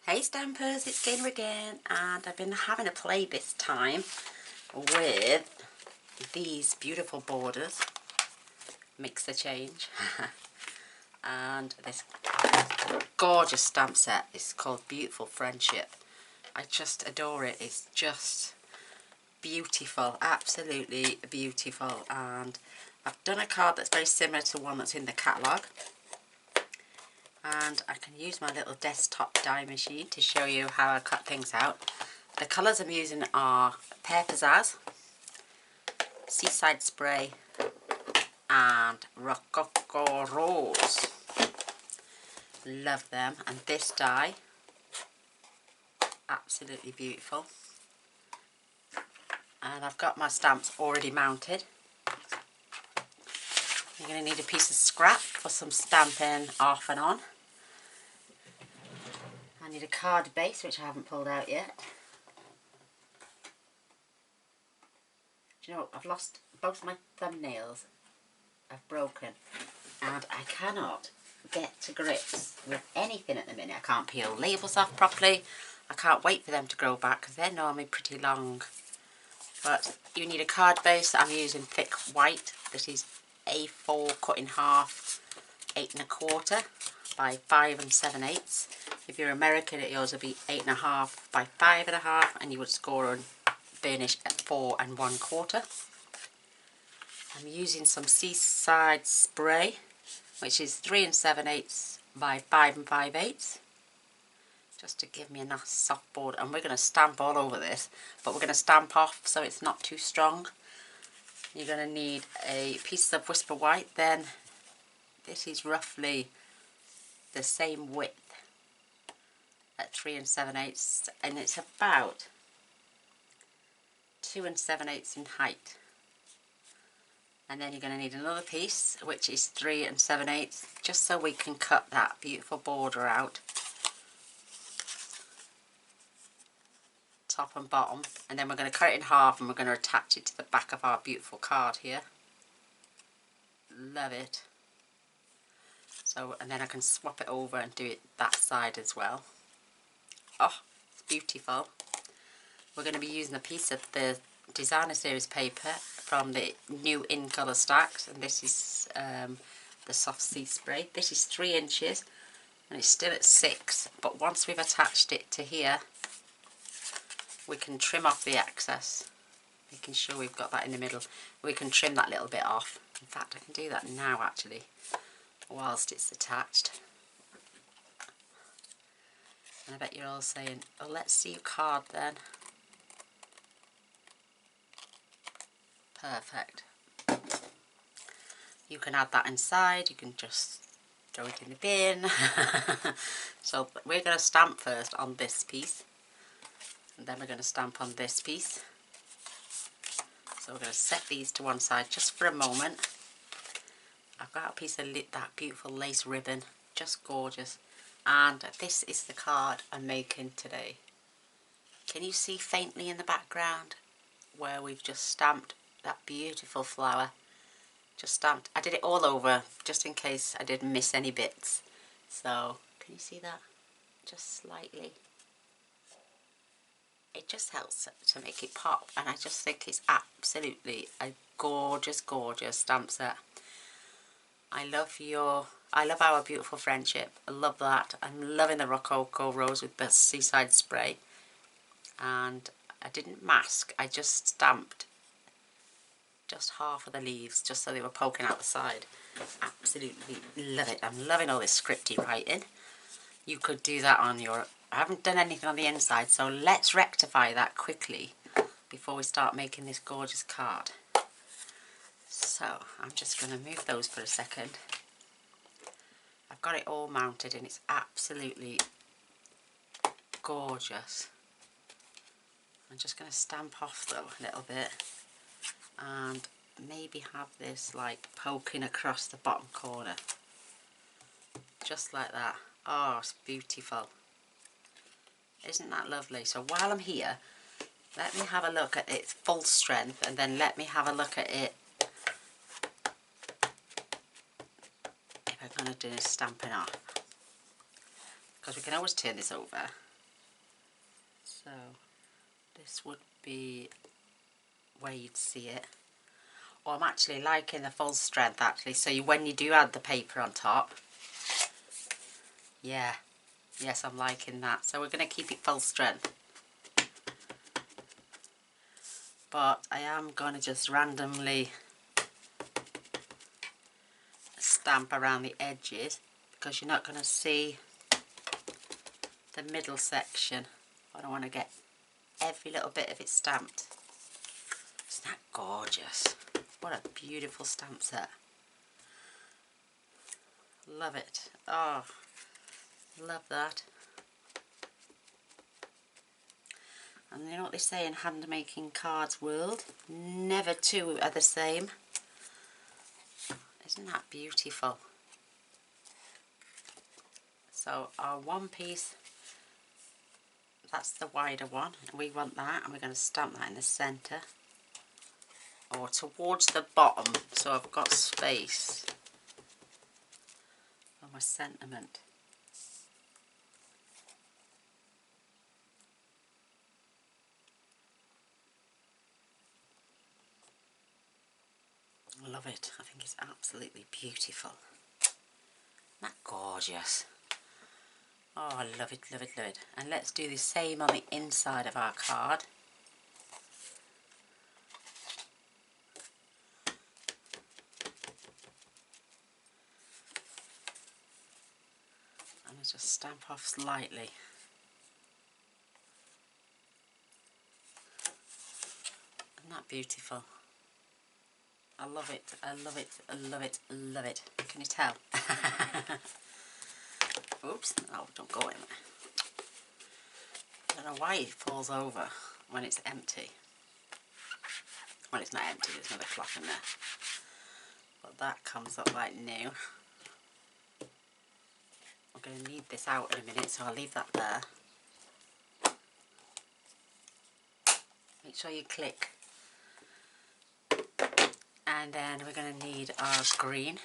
Hey Stampers, it's Gaynor again, and I've been having a play this time with these beautiful borders. Mix the change. And this gorgeous stamp set is called Beautiful Friendship. I just adore it. It's just beautiful, absolutely beautiful. And I've done a card that's very similar to one that's in the catalogue. And I can use my little desktop die machine to show you how I cut things out. The colours I'm using are Pear Pizzazz, Seaside Spray and Rococo Rose. Love them. And this die, absolutely beautiful. And I've got my stamps already mounted. You're going to need a piece of scrap for some stamping off and on. I need a card base, which I haven't pulled out yet. Do you know, I've lost both my thumbnails. I've broken. And I cannot get to grips with anything at the minute. I can't peel labels off properly. I can't wait for them to grow back because they're normally pretty long. But you need a card base. I'm using thick white. This is A4 cut in half, 8 1/4 by 5 7/8. If you're American, yours will be 8 1/2 by 5 1/2, and you would score on burnish at 4 1/4. I'm using some Seaside Spray, which is 3 7/8 by 5 5/8, just to give me a nice soft board. And we're going to stamp all over this, but we're going to stamp off so it's not too strong. You're going to need a piece of Whisper White. Then this is roughly the same width at 3 7/8, and it's about 2 7/8 in height. And then you're going to need another piece, which is 3 7/8, just so we can cut that beautiful border out, top and bottom. And then we're going to cut it in half, and we're going to attach it to the back of our beautiful card here. Love it. So, and then I can swap it over and do it that side as well. Oh, it's beautiful. We're going to be using a piece of the designer series paper from the new In Colour stacks, and this is the soft sea spray. This is 3 inches and it's still at 6, but once we've attached it to here, we can trim off the excess, making sure we've got that in the middle. We can trim that little bit off. In fact, I can do that now actually whilst it's attached. And I bet you're all saying, oh, let's see your card then. Perfect. You can add that inside, you can just throw it in the bin. So we're going to stamp first on this piece, and then we're going to stamp on this piece. So we're going to set these to one side just for a moment. I've got a piece of that beautiful lace ribbon, just gorgeous. And this is the card I'm making today. Can you see faintly in the background where we've just stamped that beautiful flower? Just stamped. I did it all over just in case I didn't miss any bits. So can you see that? Just slightly. It just helps to make it pop, and I just think it's absolutely a gorgeous, gorgeous stamp set. I love our beautiful friendship. I love that. I'm loving the Rococo Rose with the Seaside Spray. And I didn't mask, I just stamped just half of the leaves just so they were poking out the side. Absolutely love it. I'm loving all this scripty writing. You could do that on your... I haven't done anything on the inside, so let's rectify that quickly before we start making this gorgeous card. So I'm just going to move those for a second. I've got it all mounted and it's absolutely gorgeous. I'm just going to stamp off though a little bit and maybe have this like poking across the bottom corner. Just like that. Oh, it's beautiful. Isn't that lovely? So while I'm here, let me have a look at its full strength, and then let me have a look at it if I'm going to do stamping off. Because we can always turn this over. So this would be where you'd see it. Oh, I'm actually liking the full strength actually, so when you do add the paper on top, yeah, yes, I'm liking that. So we're going to keep it full strength, but I am going to just randomly stamp around the edges because you're not going to see the middle section. I don't want to get every little bit of it stamped. Isn't that gorgeous? What a beautiful stamp set. Love it. Oh, love that. And you know what they say in hand making cards world? Never two are the same. Isn't that beautiful? So our one piece, that's the wider one, and we want that, and we're going to stamp that in the centre or towards the bottom, so I've got space for my sentiment. Love it. I think it's absolutely beautiful. Isn't that gorgeous? Oh, I love it, love it, love it. And let's do the same on the inside of our card. And I just stamp off slightly. Isn't that beautiful? I love it, I love it, I love it, I love it. Can you tell? Oops, oh, don't go in there. I don't know why it falls over when it's empty. Well, it's not empty, there's another clock in there. But that comes up like new. I'm going to need this out in a minute, so I'll leave that there. Make sure you click. And then we're going to need our green.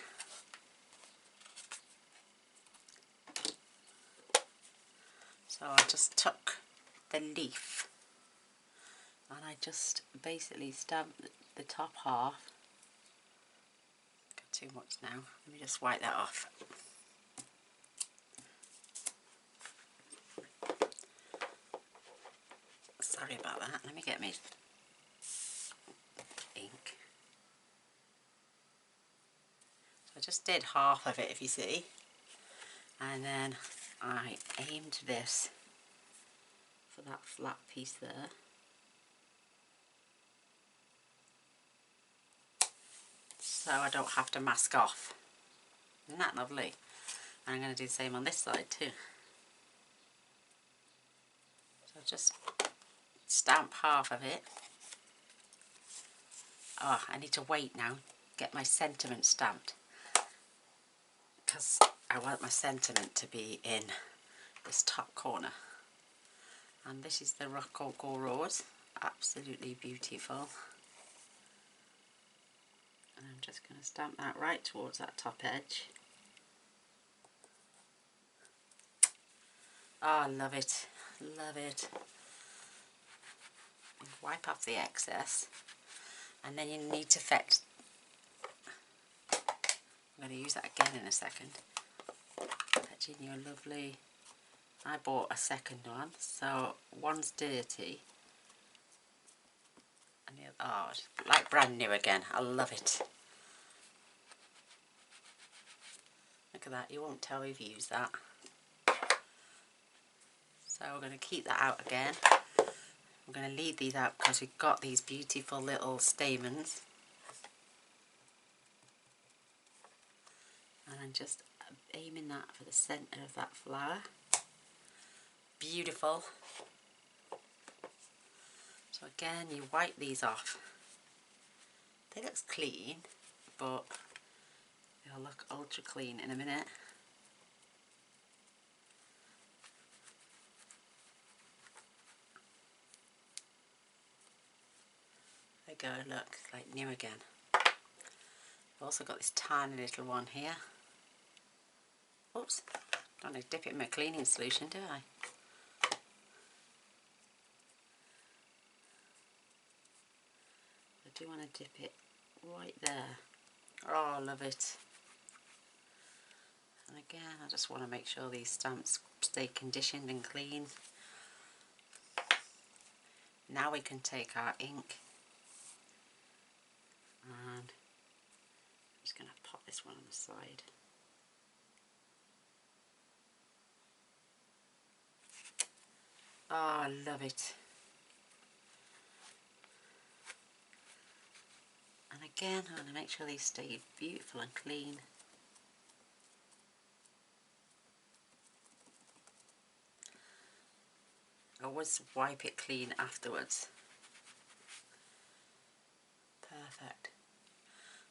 So I just took the leaf and I just basically stamped the top half. Got too much now. Let me just wipe that off. Sorry about that. Let me get me ink. So I just did half of it, if you see. And then I aimed this for that flat piece there. So I don't have to mask off. Isn't that lovely? And I'm going to do the same on this side too. So just stamp half of it. Oh, I need to wait now, get my sentiment stamped, because I want my sentiment to be in this top corner. And this is the Rococo Rose, absolutely beautiful. And I'm just going to stamp that right towards that top edge. Oh, I love it, love it. And wipe off the excess. And then you need to fetch. I'm going to use that again in a second. Fetching your lovely. I bought a second one, so one's dirty. And the other, oh, it's like brand new again. I love it. Look at that, you won't tell if you use that. So we're going to keep that out again. I'm going to leave these out because we've got these beautiful little stamens. And I'm just aiming that for the centre of that flower. Beautiful. So again, you wipe these off. They look clean, but they'll look ultra clean in a minute. There you go, look, it's like new again. I've also got this tiny little one here. Oops, don't need to dip it in my cleaning solution, do I? do want to dip it right there. Oh, I love it. And again, I just want to make sure these stamps stay conditioned and clean. Now we can take our ink and I'm just going to pop this one on the side. Oh, I love it. And again, I want to make sure these stay beautiful and clean. Always wipe it clean afterwards. Perfect.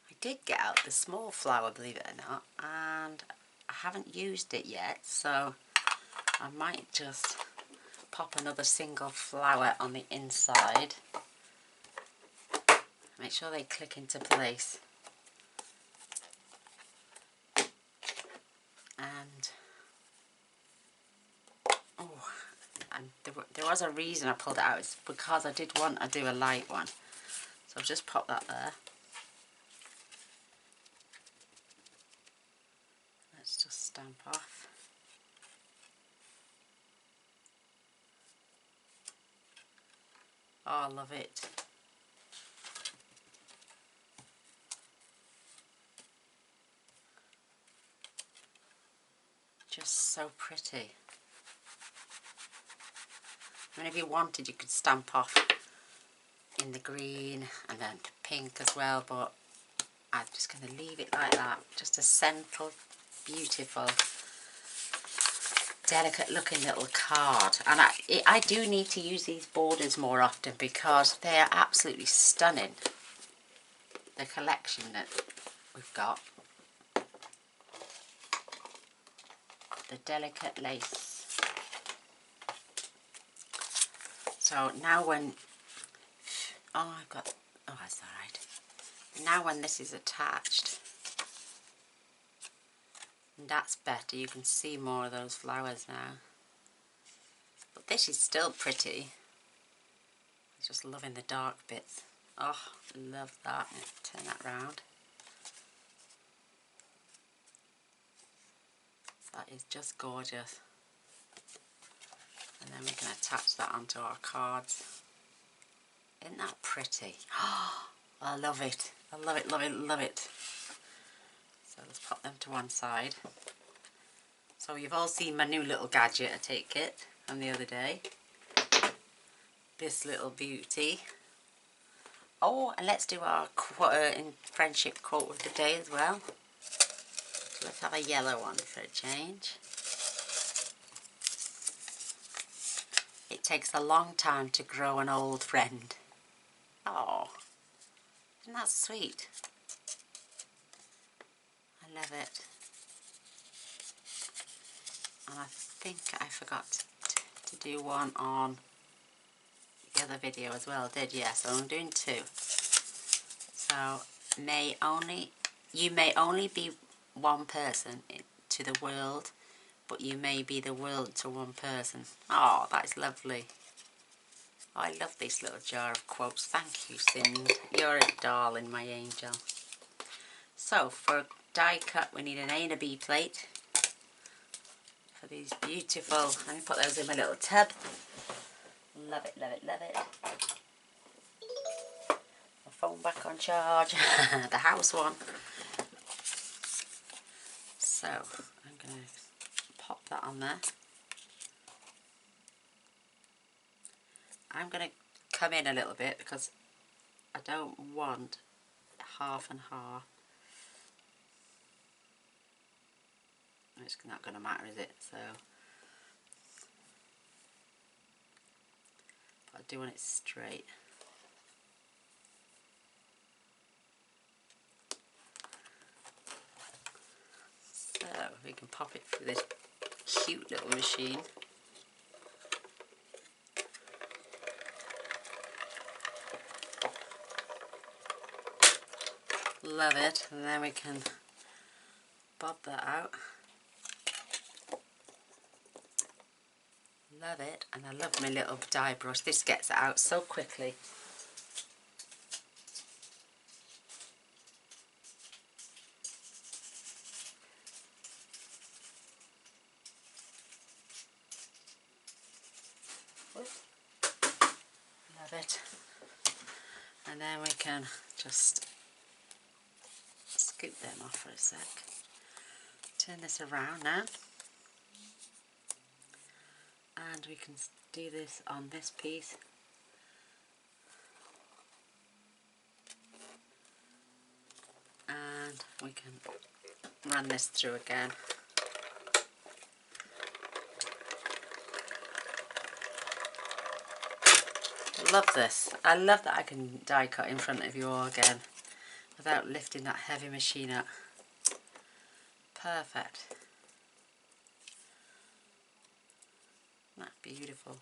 I did get out the small flower, believe it or not, and I haven't used it yet, so I might just pop another single flower on the inside. Make sure they click into place. And oh, and there was a reason I pulled it out. It's because I did want to do a light one. So I'll just pop that there. Let's just stamp off. Oh, I love it. Just so pretty. I mean, if you wanted, you could stamp off in the green and then pink as well, but I'm just going to leave it like that. Just a simple, beautiful, delicate looking little card. And I do need to use these borders more often because they are absolutely stunning. The collection that we've got. The delicate lace. So now when, oh, I've got, oh, that's alright. Now when this is attached, that's better. You can see more of those flowers now. But this is still pretty. I'm just loving the dark bits. Oh, love that. Turn that round. That is just gorgeous. And then we can attach that onto our cards. Isn't that pretty? Oh, I love it. I love it, love it, love it. So let's pop them to one side. So you've all seen my new little gadget, I take it, from the other day. This little beauty. Oh, and let's do our in friendship quote of the day as well. So let's have a yellow one for a change. It takes a long time to grow an old friend. Oh, isn't that sweet? I love it. And I think I forgot to do one on the other video as well. I did, yeah, so I'm doing two. So you may only be one person to the world, but you may be the world to one person. Oh, that is lovely. I love this little jar of quotes. Thank you, Sind. You're a darling, my angel. So for die cut, we need an A and a B plate for these beautiful. Let me put those in my little tub. Love it, love it, love it. My phone back on charge. The house one. So I'm going to pop that on there. I'm going to come in a little bit because I don't want half and half. It's not going to matter, is it? So, but I do want it straight. So we can pop it through this cute little machine. Love it. And then we can bob that out. Love it. And I love my little die brush. This gets it out so quickly. Love it. And then we can just scoop them off for a sec. Turn this around now. And we can do this on this piece. And we can run this through again. Love this. I love that I can die cut in front of you all again without lifting that heavy machine up. Perfect. That's beautiful.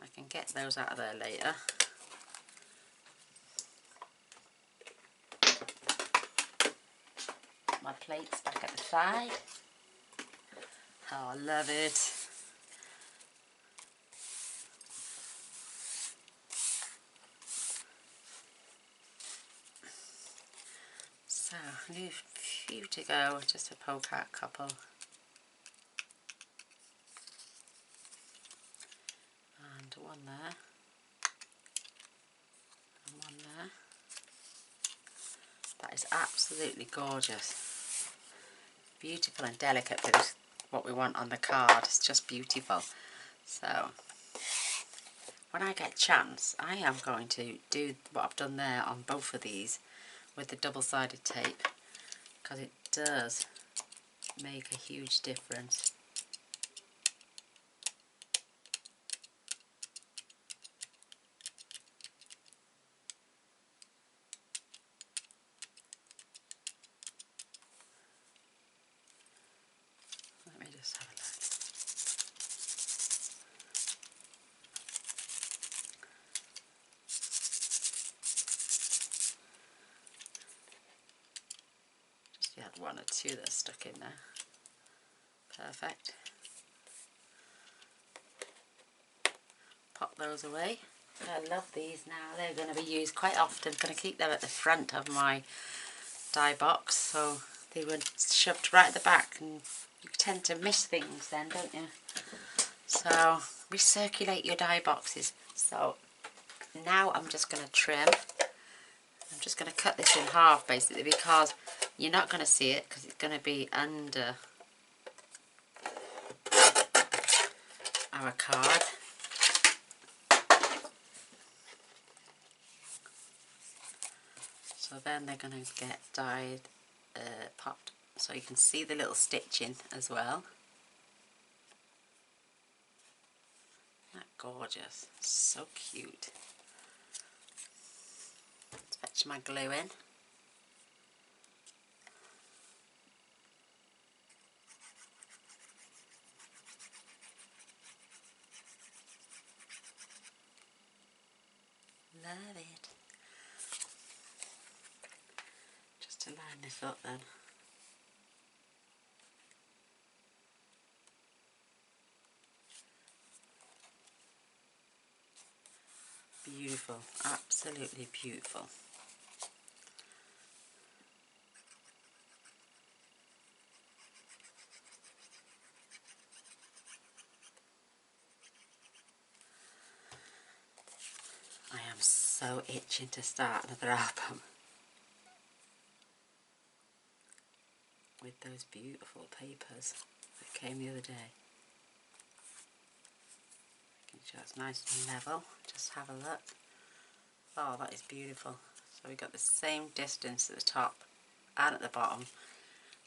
I can get those out of there later. My plates back at the side. Oh, I love it. So, a few to go, just to poke out a couple. And one there. And one there. That is absolutely gorgeous. Beautiful and delicate, but it's what we want on the card. It's just beautiful. So, when I get a chance, I am going to do what I've done there on both of these with the double-sided tape, because it does make a huge difference. Let me just have a look. Just had one or two that are stuck in there. Perfect. Pop those away. I love these now. They're going to be used quite often. I'm going to keep them at the front of my die box, so they were shoved right at the back, and you tend to miss things then, don't you? So recirculate your die boxes. So now I'm just going to trim. I'm just going to cut this in half basically, because you're not going to see it because it's going to be under our card. So then they're going to get dyed, popped, so you can see the little stitching as well. Isn't that gorgeous? So cute. Let's fetch my glue in. Love it. Just to line this up then. Beautiful, absolutely beautiful. I am so itching to start another album with those beautiful papers that came the other day. Making sure it's nice and level. Just have a look. Oh, that is beautiful. So we've got the same distance at the top and at the bottom.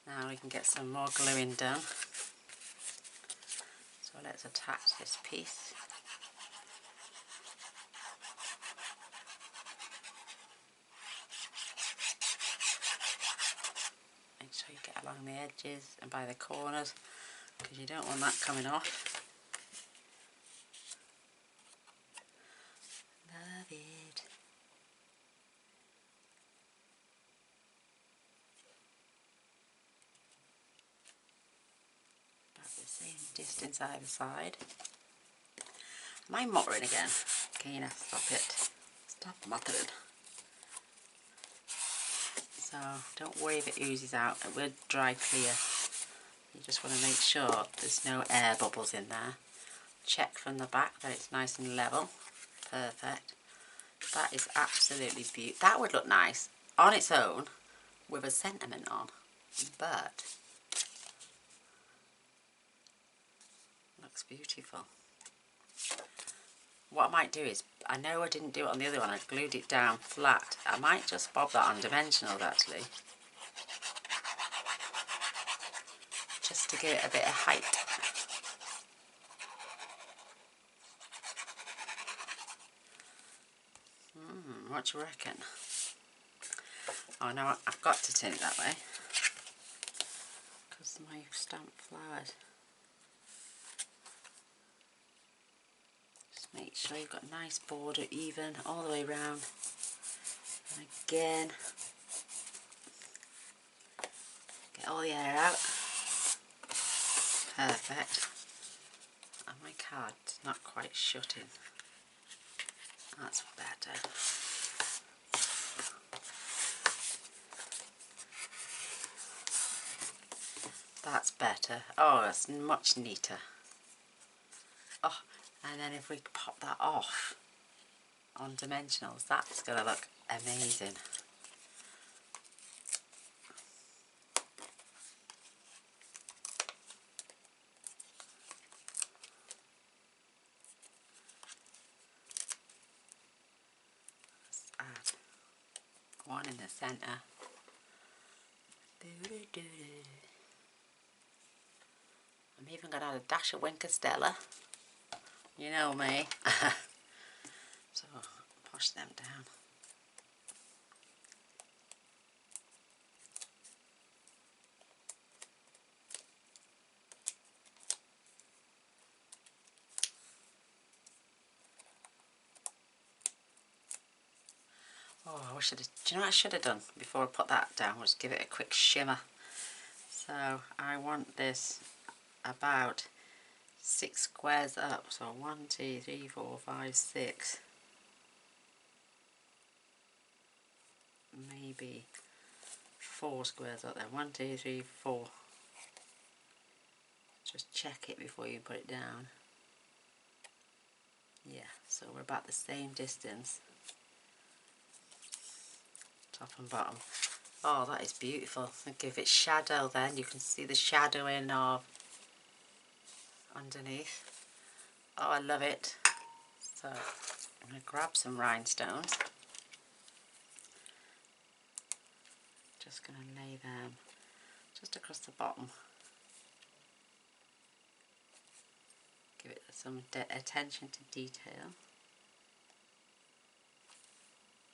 Now we can get some more gluing done. So let's attach this piece. Make sure you get along the edges and by the corners, because you don't want that coming off. Love it. About the same distance either side. Am I mottering again? Gaynor, stop it. Stop mottering. So don't worry if it oozes out, it will dry clear. You just want to make sure there's no air bubbles in there. check from the back that it's nice and level. Perfect. That is absolutely beautiful. That would look nice on its own with a sentiment on, but looks beautiful. What I might do is, I know I didn't do it on the other one, I glued it down flat. I might just bob that on dimensional actually, just to give it a bit of height. What do you reckon? Oh no, I've got to turn it that way because my stamp flowers. Just make sure you've got a nice border, even all the way around. And again, get all the air out. Perfect. And my card's not quite shutting. That's better. That's better. Oh, that's much neater. Oh, and then if we pop that off on dimensionals, that's going to look amazing. Let's add one in the centre. I'm even going to add a dash of Winker Stella. You know me. So, push them down. Oh, I wish I did. Do you know what I should have done before I put that down? Was give it a quick shimmer. So I want this about 6 squares up. So 1, 2, 3, 4, 5, 6. Maybe 4 squares up there. 1, 2, 3, 4. Just check it before you put it down. Yeah, so we're about the same distance. Top and bottom. Oh, that is beautiful. And give it shadow then. You can see the shadowing of underneath. Oh, I love it. So I'm going to grab some rhinestones. Just going to lay them just across the bottom. Give it some attention to detail.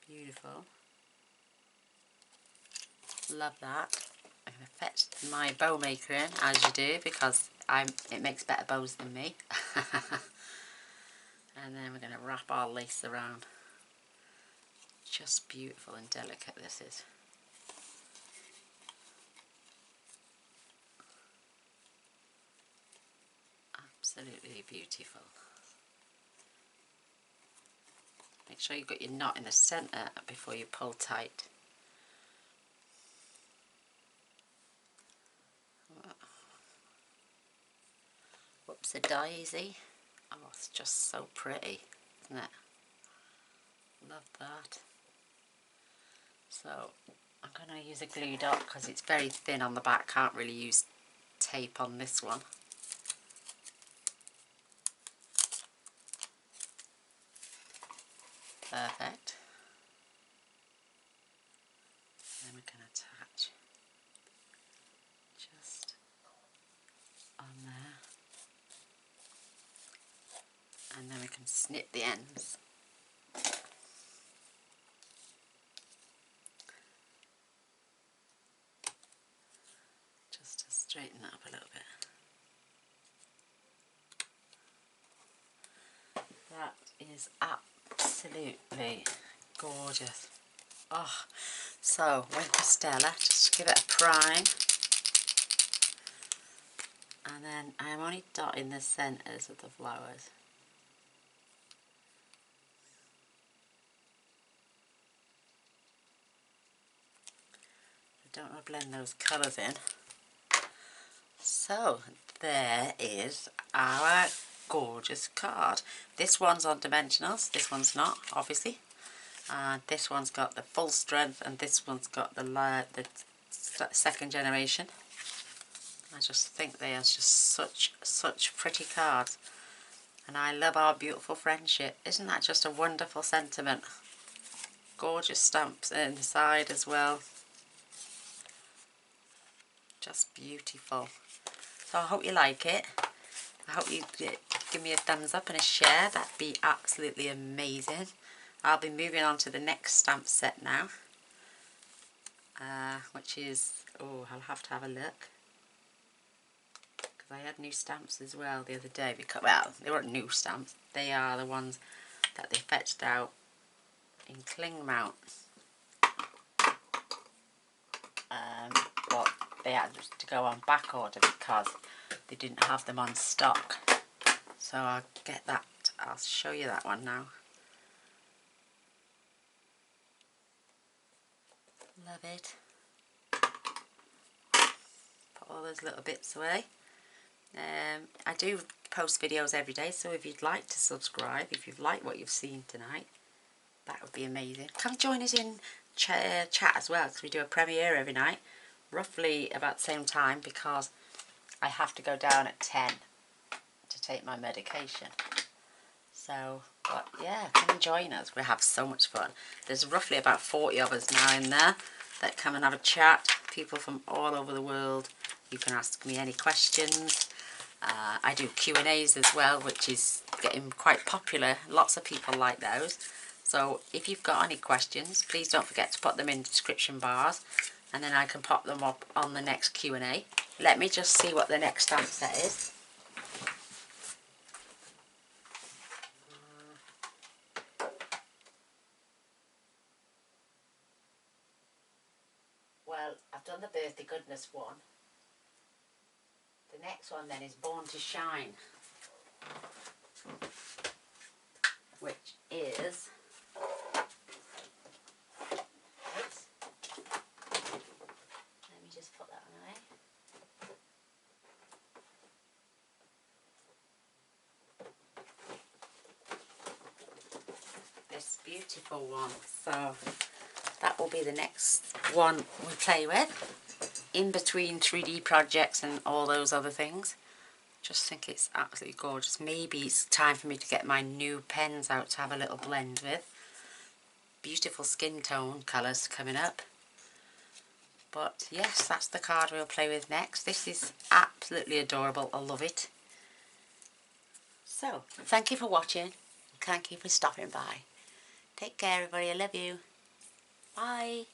Beautiful. Love that. I'm going to fetch my bow maker in, as you do, because it makes better bows than me. And then we're going to wrap our lace around. Just beautiful and delicate this is. Absolutely beautiful. Make sure you've got your knot in the centre before you pull tight. Whoops-a-daisy. Oh, it's just so pretty, isn't it? Love that. So I'm going to use a glue dot because it's very thin on the back. Can't really use tape on this one. Perfect. Then we can attach just on there, and then we can snip the ends. Just to straighten that up a little bit. That is absolutely gorgeous. Oh, so Winker Stella, just give it a prime, and then I'm only dotting the centres of the flowers. I don't want to blend those colours in. So there is our gorgeous card. This one's on dimensionals, this one's not, obviously. And this one's got the full strength, and this one's got the second generation. I just think they are just such pretty cards. And I love our beautiful friendship. Isn't that just a wonderful sentiment? Gorgeous stamps in the side as well. Just beautiful. So I hope you like it. I hope you give me a thumbs up and a share. That'd be absolutely amazing. I'll be moving on to the next stamp set now. Which is, oh, I'll have to have a look. Because I had new stamps as well the other day. Because, well, they weren't new stamps. They are the ones that they fetched out in Cling Mount. But they had to go on back order because they didn't have them on stock. So I'll get that. I'll show you that one now. Love it. Put all those little bits away. I do post videos every day, so if you'd like to subscribe, if you've liked what you've seen tonight, that would be amazing. Come join us in chat as well, because we do a premiere every night, roughly about the same time, because I have to go down at 10 to take my medication. So, but yeah, come and join us. We have so much fun. There's roughly about 40 of us now in there that come and have a chat. People from all over the world. You can ask me any questions. I do Q&As as well, which is getting quite popular. Lots of people like those. So if you've got any questions, please don't forget to put them in description bars, and then I can pop them up on the next Q&A. Let me just see what the next stamp set is. Well, I've done the Birthday Goodness one. The next one then is Born to Shine, which is, oops, let me just put that one away. This beautiful one. So that will be the next one we play with, in between 3D projects and all those other things. Just think it's absolutely gorgeous. Maybe it's time for me to get my new pens out to have a little blend with. Beautiful skin tone colours coming up. But yes, that's the card we'll play with next. This is absolutely adorable. I love it. So, thank you for watching. Thank you for stopping by. Take care, everybody. I love you. Bye.